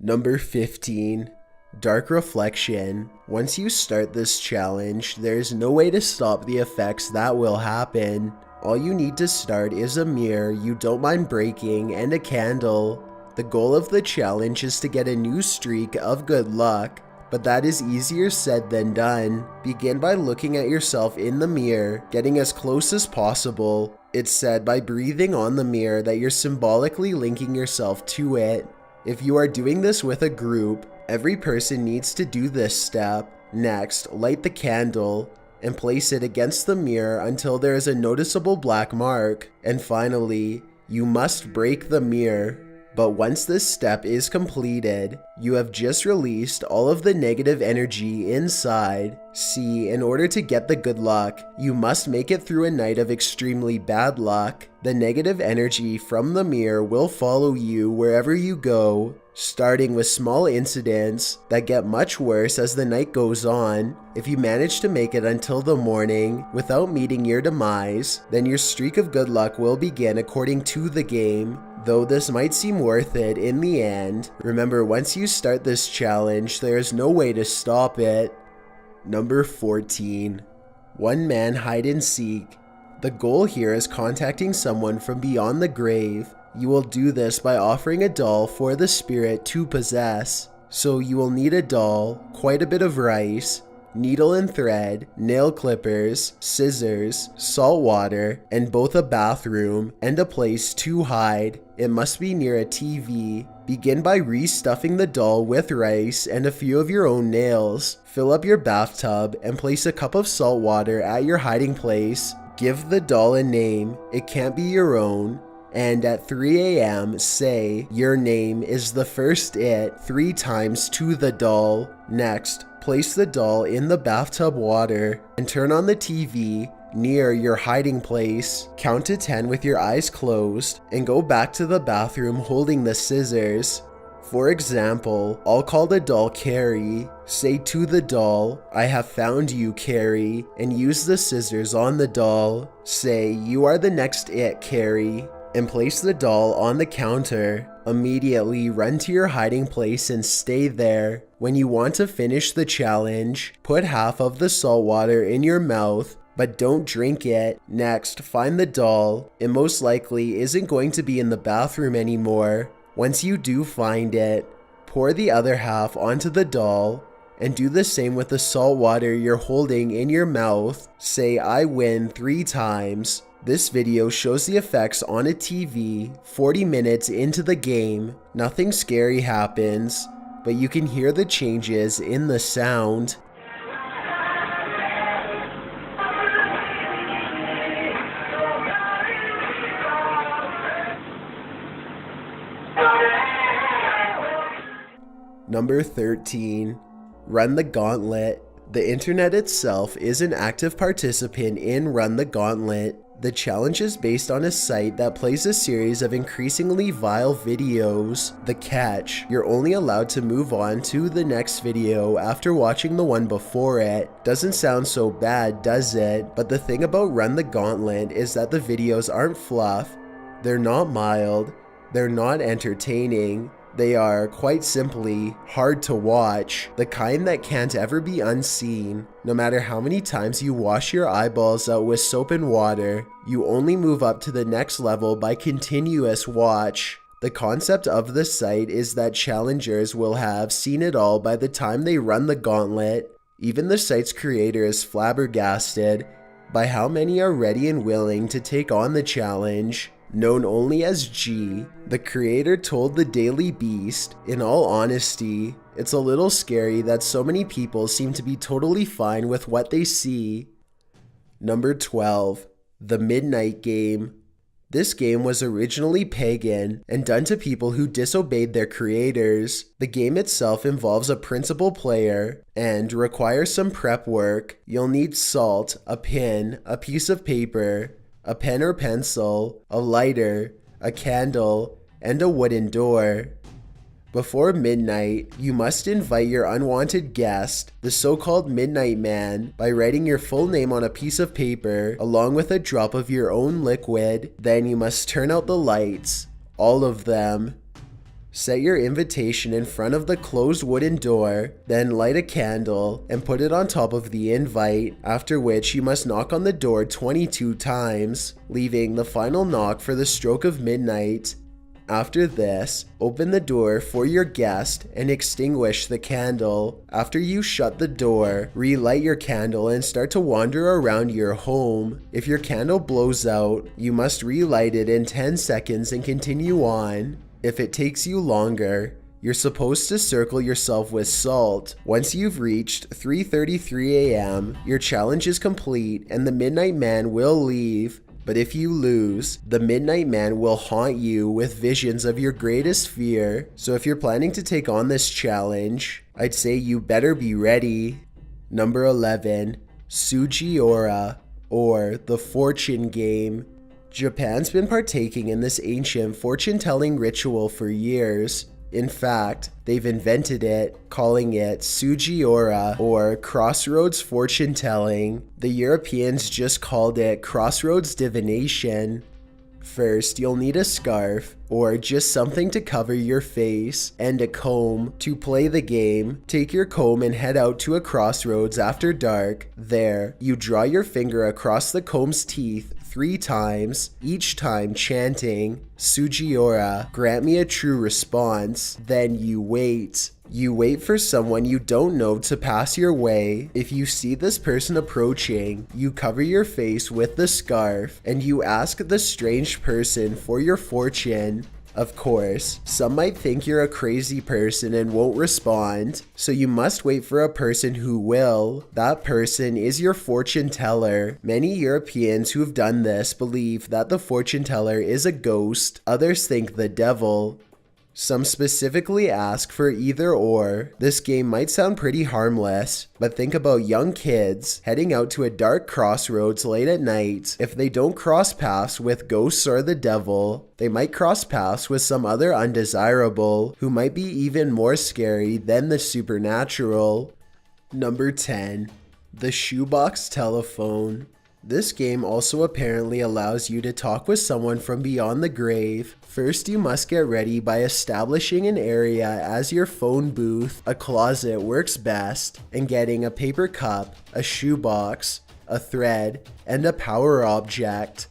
Number 15. Dark Reflection. Once you start this challenge, there's no way to stop the effects that will happen. All you need to start is a mirror you don't mind breaking and a candle. The goal of the challenge is to get a new streak of good luck, but that is easier said than done. Begin by looking at yourself in the mirror, getting as close as possible. It's said by breathing on the mirror that you're symbolically linking yourself to it. If you are doing this with a group, every person needs to do this step. Next, light the candle and place it against the mirror until there is a noticeable black mark. And finally, you must break the mirror. But once this step is completed, you have just released all of the negative energy inside. See, in order to get the good luck, you must make it through a night of extremely bad luck. The negative energy from the mirror will follow you wherever you go, starting with small incidents that get much worse as the night goes on. If you manage to make it until the morning without meeting your demise, then your streak of good luck will begin according to the game. Though this might seem worth it in the end, remember once you start this challenge, there is no way to stop it. Number 14. One man hide and seek. The goal here is contacting someone from beyond the grave. You will do this by offering a doll for the spirit to possess. So you will need a doll, quite a bit of rice, needle and thread, nail clippers, scissors, salt water, and both a bathroom and a place to hide. It must be near a TV. Begin by restuffing the doll with rice and a few of your own nails. Fill up your bathtub and place a cup of salt water at your hiding place. Give the doll a name. It can't be your own. And at 3 a.m. say, "Your name is the first it" 3 times to the doll. Next, place the doll in the bathtub water and turn on the TV near your hiding place. Count to 10 with your eyes closed and go back to the bathroom holding the scissors. For example, I'll call the doll Carrie. Say to the doll, "I have found you, Carrie," and use the scissors on the doll. Say, "You are the next it, Carrie," and place the doll on the counter. Immediately run to your hiding place and stay there. When you want to finish the challenge, put half of the salt water in your mouth, but don't drink it. Next, find the doll. It most likely isn't going to be in the bathroom anymore. Once you do find it, pour the other half onto the doll and do the same with the salt water you're holding in your mouth. Say, "I win" 3 times. This video shows the effects on a TV 40 minutes into the game. Nothing scary happens, but you can hear the changes in the sound. Number 13. Run the Gauntlet. The internet itself is an active participant in Run the Gauntlet. The challenge is based on a site that plays a series of increasingly vile videos. The catch: you're only allowed to move on to the next video after watching the one before it. Doesn't sound so bad, does it? But the thing about Run the Gauntlet is that the videos aren't fluff, they're not mild, they're not entertaining. They are, quite simply, hard to watch, the kind that can't ever be unseen. No matter how many times you wash your eyeballs out with soap and water, you only move up to the next level by continuous watch. The concept of the site is that challengers will have seen it all by the time they run the gauntlet. Even the site's creator is flabbergasted by how many are ready and willing to take on the challenge. Known only as G, the creator told the Daily Beast, "In all honesty, it's a little scary that so many people seem to be totally fine with what they see." Number 12. The Midnight Game. This game was originally pagan and done to people who disobeyed their creators. The game itself involves a principal player and requires some prep work. You'll need salt, a pin, a piece of paper, a pen or pencil, a lighter, a candle, and a wooden door. Before midnight, you must invite your unwanted guest, the so-called Midnight Man, by writing your full name on a piece of paper along with a drop of your own liquid. Then you must turn out the lights, all of them. Set your invitation in front of the closed wooden door, then light a candle and put it on top of the invite, after which you must knock on the door 22 times, leaving the final knock for the stroke of midnight. After this, open the door for your guest and extinguish the candle. After you shut the door, relight your candle and start to wander around your home. If your candle blows out, you must relight it in 10 seconds and continue on. If it takes you longer, you're supposed to circle yourself with salt. Once you've reached 3:33 a.m., your challenge is complete and the Midnight Man will leave. But if you lose, the Midnight Man will haunt you with visions of your greatest fear. So if you're planning to take on this challenge, I'd say you better be ready. Number 11, Sugiura, or the fortune game. Japan's been partaking in this ancient fortune-telling ritual for years. In fact, they've invented it, calling it Sugiura, or crossroads fortune telling. The Europeans just called it crossroads divination. First, you'll need a scarf, or just something to cover your face, and a comb. To play the game, take your comb and head out to a crossroads after dark. There, you draw your finger across the comb's teeth 3 times, each time chanting, Sugiura, grant me a true response. Then you wait. You wait for someone you don't know to pass your way. If you see this person approaching, you cover your face with the scarf and you ask the strange person for your fortune. Of course, some might think you're a crazy person and won't respond, so you must wait for a person who will. That person is your fortune teller. Many Europeans who've done this believe that the fortune teller is a ghost. Others think the devil. Some specifically ask for either or. This game might sound pretty harmless, but think about young kids heading out to a dark crossroads late at night. If they don't cross paths with ghosts or the devil, they might cross paths with some other undesirable who might be even more scary than the supernatural. Number 10, the shoebox telephone. This game also apparently allows you to talk with someone from beyond the grave. First, you must get ready by establishing an area as your phone booth. A closet works best, and getting a paper cup, a shoebox, a thread, and a power object.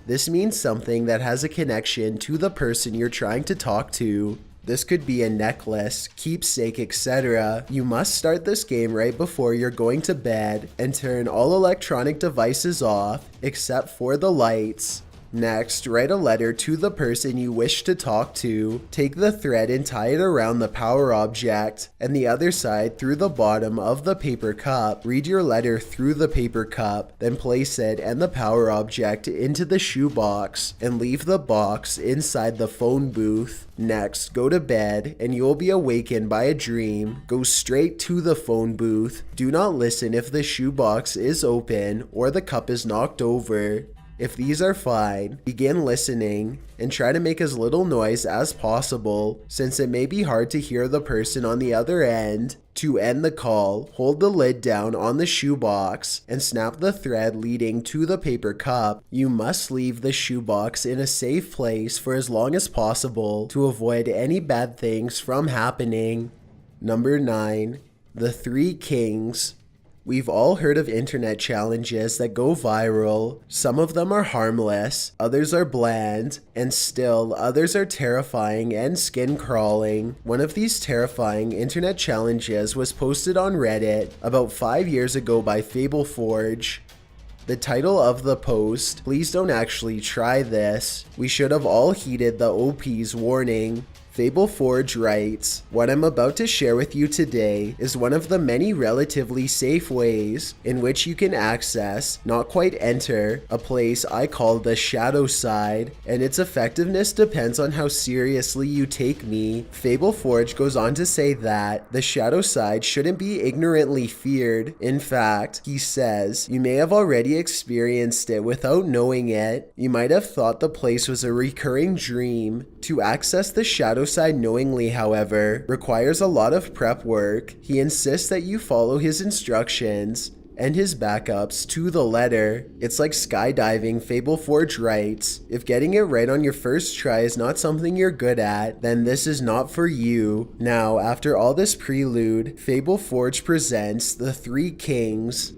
This means something that has a connection to the person you're trying to talk to. This could be a necklace, keepsake, etc. You must start this game right before you're going to bed and turn all electronic devices off except for the lights. Next, write a letter to the person you wish to talk to. Take the thread and tie it around the power object and the other side through the bottom of the paper cup. Read your letter through the paper cup, then place it and the power object into the shoebox and leave the box inside the phone booth. Next, go to bed and you will be awakened by a dream. Go straight to the phone booth. Do not listen if the shoebox is open or the cup is knocked over. If these are fine, begin listening and try to make as little noise as possible since it may be hard to hear the person on the other end. To end the call, hold the lid down on the shoebox and snap the thread leading to the paper cup. You must leave the shoebox in a safe place for as long as possible to avoid any bad things from happening. Number 9, the 3 Kings. We've all heard of internet challenges that go viral. Some of them are harmless, others are bland, and still others are terrifying and skin-crawling. One of these terrifying internet challenges was posted on Reddit about 5 years ago by FableForge. The title of the post, "Please don't actually try this. We should have all heeded the OP's warning." FableForge writes, "What I'm about to share with you today is one of the many relatively safe ways in which you can access, not quite enter, a place I call the shadow side, and its effectiveness depends on how seriously you take me." FableForge goes on to say that the shadow side shouldn't be ignorantly feared. In fact, he says, you may have already experienced it without knowing it. You might have thought the place was a recurring dream. To access the shadow side knowingly, however, requires a lot of prep work. He insists that you follow his instructions. and his backups to the letter. It's like skydiving, Fable Forge writes. If getting it right on your first try is not something you're good at, then this is not for you. Now, after all this prelude, Fable Forge presents the Three Kings.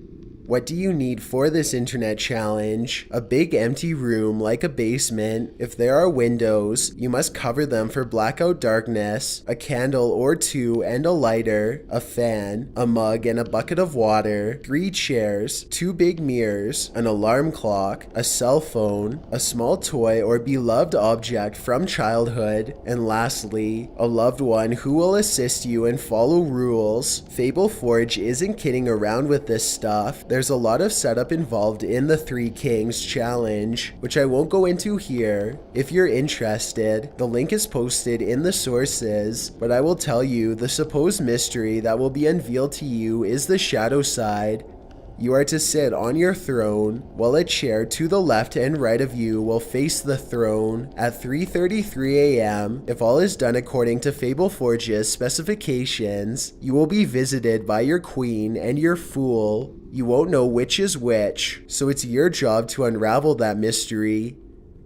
What do you need for this internet challenge? A big empty room like a basement. If there are windows, you must cover them for blackout darkness, a candle or two and a lighter, a fan, a mug and a bucket of water, 3 chairs, 2 big mirrors, an alarm clock, a cell phone, a small toy or beloved object from childhood, and lastly, a loved one who will assist you and follow rules. Fable Forge isn't kidding around with this stuff. There's a lot of setup involved in the Three Kings challenge, which I won't go into here. If you're interested, the link is posted in the sources, but I will tell you the supposed mystery that will be unveiled to you is the shadow side. You are to sit on your throne, while a chair to the left and right of you will face the throne. At 3:33 a.m., if all is done according to Fable Forge's specifications, you will be visited by your queen and your fool. You won't know which is which, so it's your job to unravel that mystery.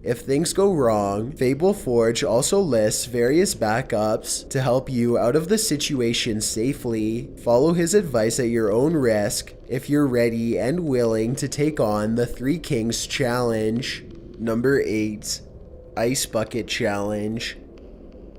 If things go wrong, Fable Forge also lists various backups to help you out of the situation safely. Follow his advice at your own risk if you're ready and willing to take on the Three Kings challenge. Number 8. Ice Bucket Challenge.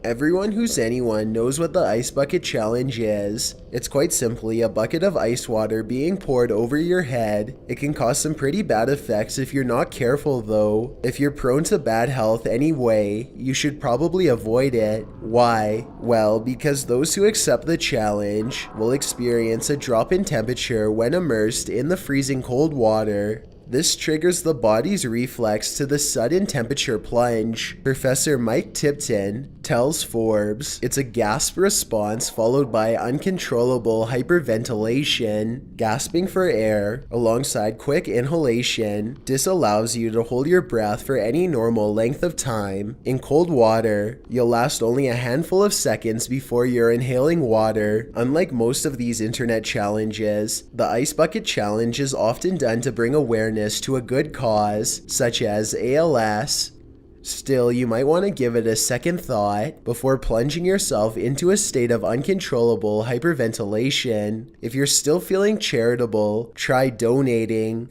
Everyone who's anyone knows what the ice bucket challenge is. It's quite simply a bucket of ice water being poured over your head. It can cause some pretty bad effects if you're not careful though. If you're prone to bad health anyway, you should probably avoid it. Why? Well, because those who accept the challenge will experience a drop in temperature when immersed in the freezing cold water. This triggers the body's reflex to the sudden temperature plunge. Professor Mike Tipton tells Forbes it's a gasp response followed by uncontrollable hyperventilation. Gasping for air, alongside quick inhalation, disallows you to hold your breath for any normal length of time. In cold water, you'll last only a handful of seconds before you're inhaling water. Unlike most of these internet challenges, the Ice Bucket Challenge is often done to bring awareness to a good cause, such as ALS. Still, you might want to give it a second thought before plunging yourself into a state of uncontrollable hyperventilation. If you're still feeling charitable, try donating.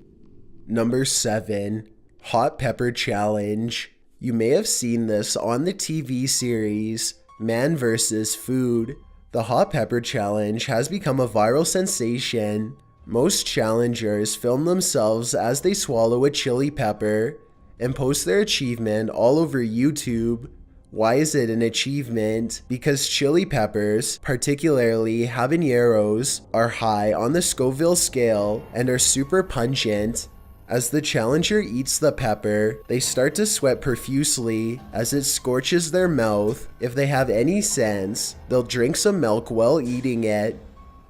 Number 7. Hot Pepper Challenge. You may have seen this on the TV series Man vs. Food. The Hot Pepper Challenge has become a viral sensation. Most challengers film themselves as they swallow a chili pepper and post their achievement all over YouTube. Why is it an achievement? Because chili peppers, particularly habaneros, are high on the Scoville scale and are super pungent. As the challenger eats the pepper, they start to sweat profusely as it scorches their mouth. If they have any sense, they'll drink some milk while eating it.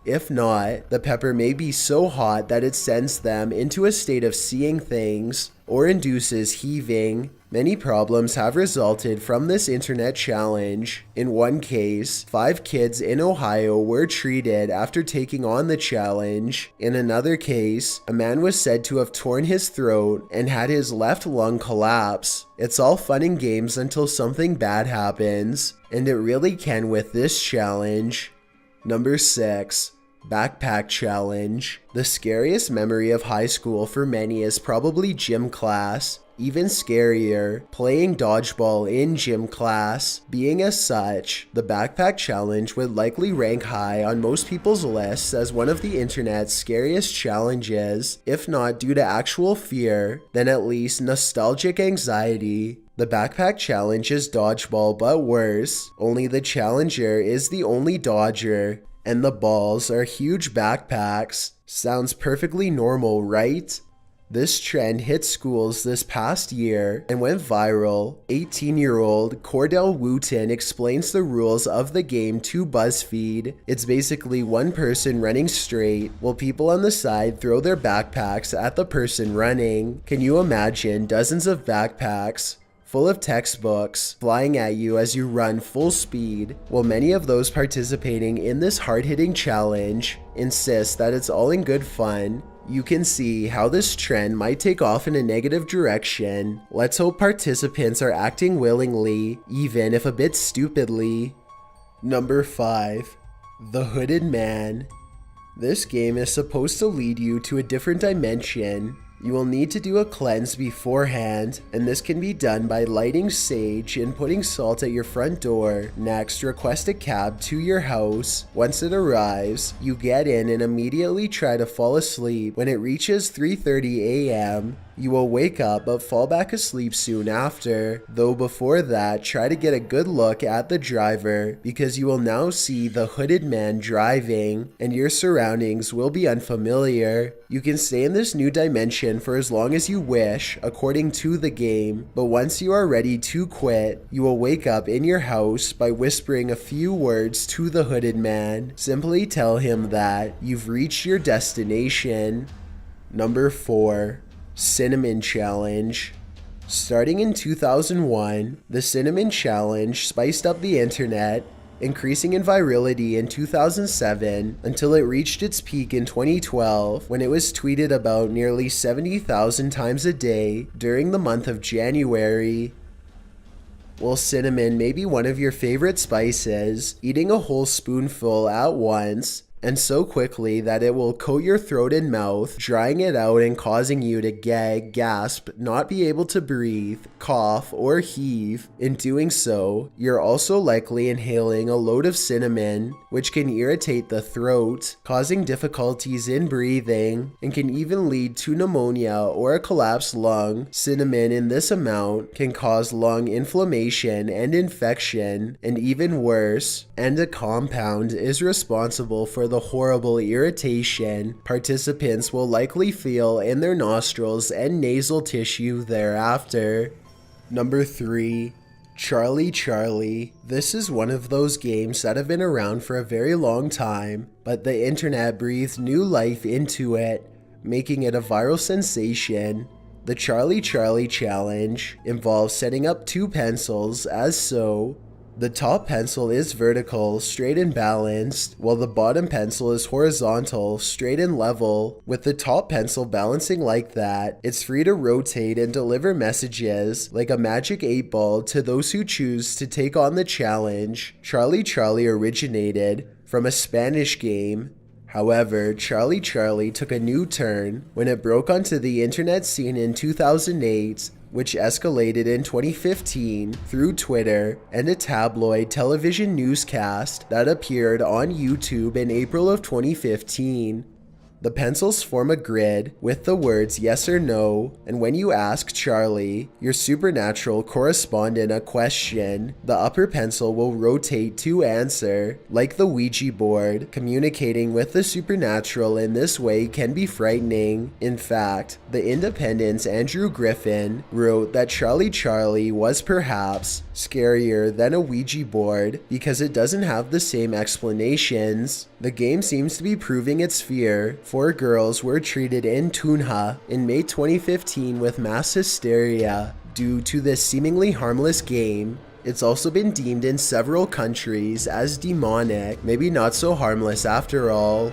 If not, the pepper may be so hot that it sends them into a state of seeing things or induces heaving. Many problems have resulted from this internet challenge. In one case, 5 kids in Ohio were treated after taking on the challenge. In another case, a man was said to have torn his throat and had his left lung collapse. It's all fun and games until something bad happens, and it really can with this challenge. Number 6. Backpack Challenge. The scariest memory of high school for many is probably gym class. Even scarier, playing dodgeball in gym class. Being as such, the Backpack Challenge would likely rank high on most people's lists as one of the internet's scariest challenges. If not due to actual fear, then at least nostalgic anxiety. The Backpack Challenge is dodgeball but worse, only the challenger is the only dodger, and the balls are huge backpacks. Sounds perfectly normal, right? This trend hit schools this past year and went viral. 18-year-old Cordell Wooten explains the rules of the game to BuzzFeed. It's basically one person running straight, while people on the side throw their backpacks at the person running. Can you imagine dozens of backpacks full of textbooks flying at you as you run full speed? While many of those participating in this hard-hitting challenge insist that it's all in good fun, You can see how this trend might take off in a negative direction. Let's hope participants are acting willingly, even if a bit stupidly. Number 5. The Hooded Man. This game is supposed to lead you to a different dimension. You will need to do a cleanse beforehand, and this can be done by lighting sage and putting salt at your front door. Next, request a cab to your house. Once it arrives, you get in and immediately try to fall asleep. When it reaches 3:30 a.m., you will wake up but fall back asleep soon after. Though before that, try to get a good look at the driver, because you will now see the hooded man driving and your surroundings will be unfamiliar. You can stay in this new dimension for as long as you wish according to the game, but once you are ready to quit, you will wake up in your house by whispering a few words to the hooded man. Simply tell him that you've reached your destination. Number 4. Cinnamon Challenge. Starting in 2001, the Cinnamon Challenge spiced up the internet, increasing in virality in 2007 until it reached its peak in 2012 when it was tweeted about nearly 70,000 times a day during the month of January. While cinnamon may be one of your favorite spices, eating a whole spoonful at once and so quickly that it will coat your throat and mouth, drying it out and causing you to gag, gasp, not be able to breathe, cough, or heave. In doing so, you're also likely inhaling a load of cinnamon, which can irritate the throat, causing difficulties in breathing, and can even lead to pneumonia or a collapsed lung. Cinnamon in this amount can cause lung inflammation and infection, and even worse, and a compound is responsible for the horrible irritation participants will likely feel in their nostrils and nasal tissue thereafter. Number 3. Charlie Charlie. This is one of those games that have been around for a very long time, but the internet breathed new life into it, making it a viral sensation. The Charlie Charlie Challenge involves setting up 2 pencils as so. The top pencil is vertical, straight and balanced, while the bottom pencil is horizontal, straight and level. With the top pencil balancing like that, it's free to rotate and deliver messages like a magic 8-ball to those who choose to take on the challenge. Charlie Charlie originated from a Spanish game. However, Charlie Charlie took a new turn when it broke onto the internet scene in 2008, which escalated in 2015 through Twitter and a tabloid television newscast that appeared on YouTube in April of 2015. The pencils form a grid with the words yes or no, and when you ask Charlie, your supernatural correspondent, a question, the upper pencil will rotate to answer. Like the Ouija board, communicating with the supernatural in this way can be frightening. In fact, The Independent's Andrew Griffin wrote that Charlie Charlie was perhaps scarier than a Ouija board because it doesn't have the same explanations. The game seems to be proving its fear. 4 girls were treated in Tunja in May 2015 with mass hysteria due to this seemingly harmless game. It's also been deemed in several countries as demonic, maybe not so harmless after all.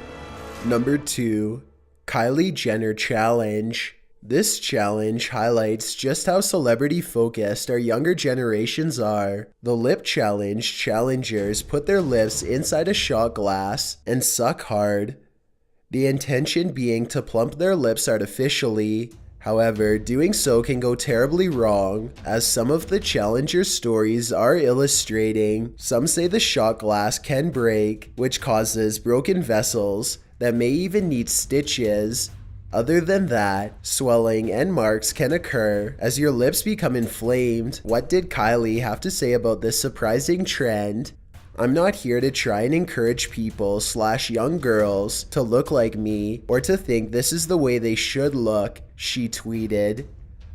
Number 2. Kylie Jenner Challenge. This challenge highlights just how celebrity-focused our younger generations are. The lip challenge challengers put their lips inside a shot glass and suck hard, the intention being to plump their lips artificially. However, doing so can go terribly wrong, as some of the challengers' stories are illustrating. Some say the shot glass can break, which causes broken vessels that may even need stitches. Other than that, swelling and marks can occur as your lips become inflamed. What did Kylie have to say about this surprising trend? I'm not here to try and encourage people / young girls to look like me or to think this is the way they should look, she tweeted.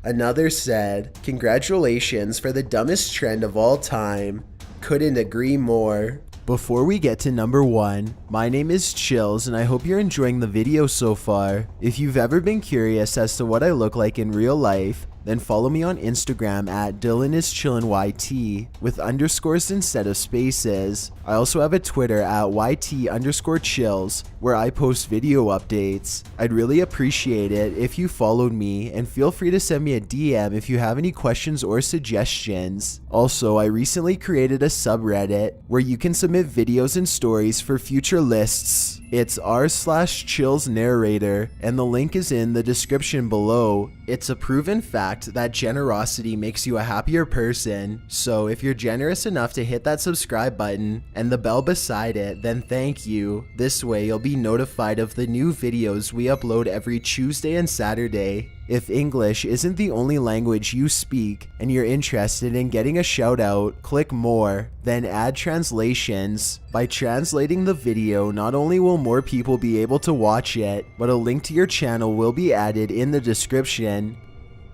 Another said, "Congratulations for the dumbest trend of all time. Couldn't agree more." Before we get to number 1, my name is Chills and I hope you're enjoying the video so far. If you've ever been curious as to what I look like in real life, then follow me on Instagram at DylanIsChillinYT with underscores instead of spaces. I also have a Twitter at YT_chills where I post video updates. I'd really appreciate it if you followed me, and feel free to send me a DM if you have any questions or suggestions. Also, I recently created a subreddit where you can submit videos and stories for future lists. It's r/chillsnarrator, and the link is in the description below. It's a proven fact that generosity makes you a happier person, so if you're generous enough to hit that subscribe button and the bell beside it, then thank you. This way you'll be notified of the new videos we upload every Tuesday and Saturday. If English isn't the only language you speak and you're interested in getting a shout out, click more, then add translations. By translating the video, not only will more people be able to watch it, but a link to your channel will be added in the description.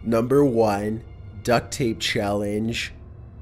Number 1. Duct Tape Challenge.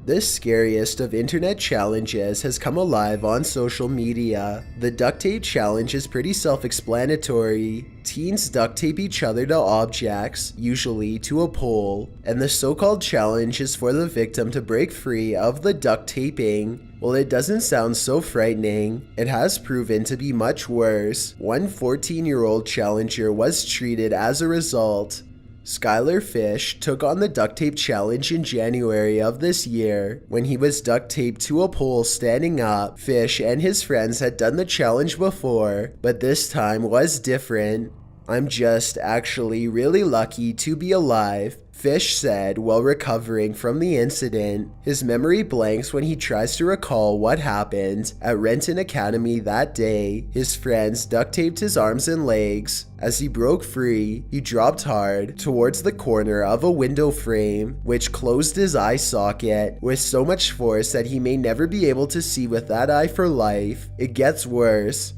This scariest of internet challenges has come alive on social media. The duct tape challenge is pretty self-explanatory. Teens duct tape each other to objects, usually to a pole, and the so-called challenge is for the victim to break free of the duct taping. While it doesn't sound so frightening, it has proven to be much worse. One 14-year-old challenger was treated as a result. Skylar Fish took on the duct tape challenge in January of this year. When he was duct taped to a pole standing up, Fish and his friends had done the challenge before, but this time was different. "I'm just actually really lucky to be alive," Fish said while recovering from the incident. His memory blanks when he tries to recall what happened at Renton Academy that day. His friends duct taped his arms and legs. As he broke free, he dropped hard towards the corner of a window frame, which closed his eye socket with so much force that he may never be able to see with that eye for life. It gets worse.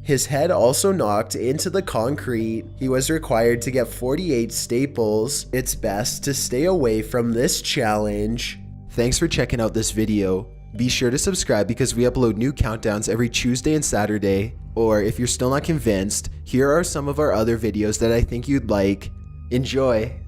His head also knocked into the concrete. He was required to get 48 staples. It's best to stay away from this challenge. Thanks for checking out this video. Be sure to subscribe because we upload new countdowns every Tuesday and Saturday. Or if you're still not convinced, here are some of our other videos that I think you'd like. Enjoy!